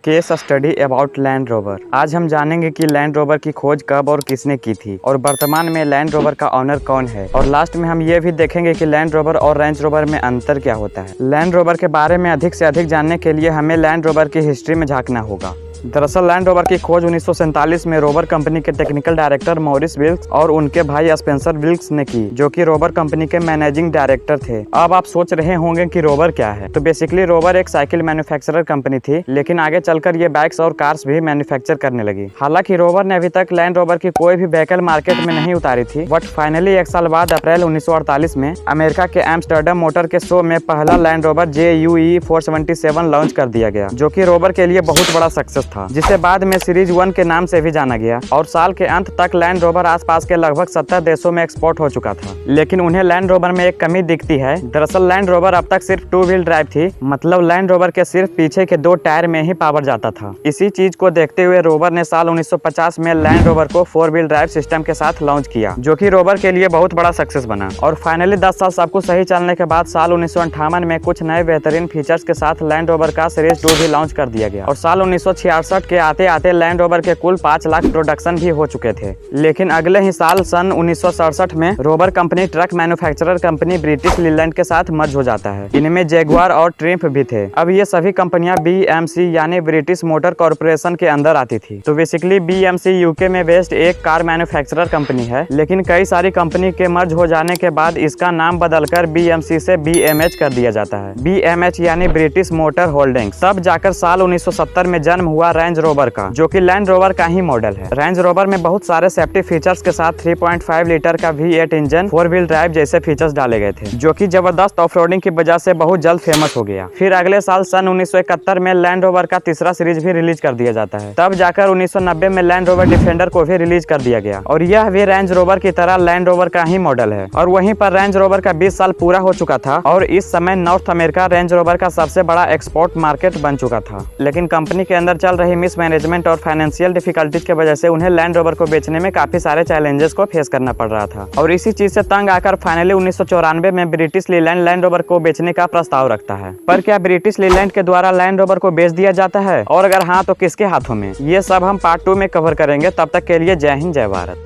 Case study about land rover. आज हम जानेंगे कि लैंड रोवर की खोज कब और किसने की थी और वर्तमान में लैंड रोवर का ऑनर कौन है। और लास्ट में हम ये भी देखेंगे कि लैंड रोवर और रेंज रोवर में अंतर क्या होता है। लैंड रोवर के बारे में अधिक से अधिक जानने के लिए हमें लैंड रोवर की हिस्ट्री में झांकना होगा। दरअसल लैंड रोवर की खोज 1947 में रोवर कंपनी के टेक्निकल डायरेक्टर मॉरिस विल्क्स और उनके भाई स्पेंसर विल्क्स ने की, जो कि रोवर कंपनी के मैनेजिंग डायरेक्टर थे। अब आप सोच रहे होंगे कि रोवर क्या है। तो बेसिकली रोवर एक साइकिल मैन्युफैक्चरर कंपनी थी, लेकिन आगे चलकर ये बाइक्स और कार्स भी मैन्युफैक्चर करने लगी। हालांकि रोवर ने अभी तक लैंड रोवर की कोई भी व्हीकल मार्केट में नहीं उतारी थी, बट फाइनली एक साल बाद अप्रैल 1948 में अमेरिका के एम्स्टर्डम मोटर के शो में पहला लैंड रोवर JUE 477 लॉन्च कर दिया गया, जो कि रोवर के लिए बहुत बड़ा सक्सेस था, जिसे बाद में सीरीज 1 के नाम से भी जाना गया। और साल के अंत तक लैंड रोवर आसपास के लगभग 70 देशों में एक्सपोर्ट हो चुका था। लेकिन उन्हें लैंड रोवर में एक कमी दिखती है। दरअसल लैंड रोवर अब तक सिर्फ 2 व्हील ड्राइव थी, मतलब लैंड रोवर के सिर्फ पीछे के 2 टायर में ही पावर जाता था। इसी चीज को देखते हुए रोवर ने साल 1950 में लैंड रोवर को 4 व्हील ड्राइव सिस्टम के साथ लॉन्च किया, जो कि रोवर के लिए बहुत बड़ा सक्सेस बना। और फाइनली 10 साल सब कुछ सही चलने के बाद साल 1958 में कुछ नए बेहतरीन फीचर्स के साथ लैंड रोवर का सीरीज 2 भी लॉन्च कर दिया गया। और साल 1966 के आते आते लैंड रोवर के कुल 5 लाख प्रोडक्शन भी हो चुके थे। लेकिन अगले ही साल सन 1967 में rover company truck manufacturer company British Leyland के साथ मर्ज हो जाता है। इनमें जैगुआर और ट्रिम्फ भी थे। अब ये सभी कंपनियां BMC यानी ब्रिटिश मोटर कॉर्पोरेशन के अंदर आती थी। तो बेसिकली BMC यूके में बेस्ड एक कार मैन्युफैक्चरर कंपनी है, लेकिन कई सारी कंपनी के मर्ज हो जाने के बाद इसका नाम बदलकर BMC से BMH कर दिया जाता है। BMH यानी ब्रिटिश मोटर होल्डिंग। तब जाकर साल 1970 में जन्म हुआ रेंज रोवर का, जो कि लैंड रोवर का ही मॉडल है। रेंज रोवर में बहुत सारे सेफ्टी फीचर्स के साथ 3.5 लीटर का V8 इंजन, 4 व्हील ड्राइव जैसे फीचर्स डाले गए थे, जो कि जबरदस्त ऑफ-रोडिंग की वजह से बहुत जल्द फेमस हो गया। फिर अगले साल सन 1971 में लैंड रोवर का तीसरा सीरीज भी रिलीज कर दिया जाता है। तब जाकर 1990 में लैंड रोवर डिफेंडर को भी रिलीज कर दिया गया, और यह भी रेंज रोवर की तरह लैंड रोवर का ही मॉडल है। और वहीं पर रेंज रोवर का 20 साल पूरा हो चुका था, और इस समय नॉर्थ अमेरिका रेंज रोवर का सबसे बड़ा एक्सपोर्ट मार्केट बन चुका था। लेकिन कंपनी के अंदर चल रही मिसमैनेजमेंट और फाइनेंशियल डिफिकल्टीज की वजह से उन्हें लैंड रोवर को बेचने में काफी सारे चैलेंजेस को फेस करना पड़ रहा था। और इसी चीज से तंग आकर फाइनली 1994 में ब्रिटिश लीलैंड लैंड रोवर को बेचने का प्रस्ताव रखता है। पर क्या ब्रिटिश लीलैंड के द्वारा लैंड रोवर को बेच दिया जाता है, और अगर हाँ तो किसके हाथों में? ये सब हम पार्ट 2 में कवर करेंगे। तब तक के लिए जय हिंद, जय भारत।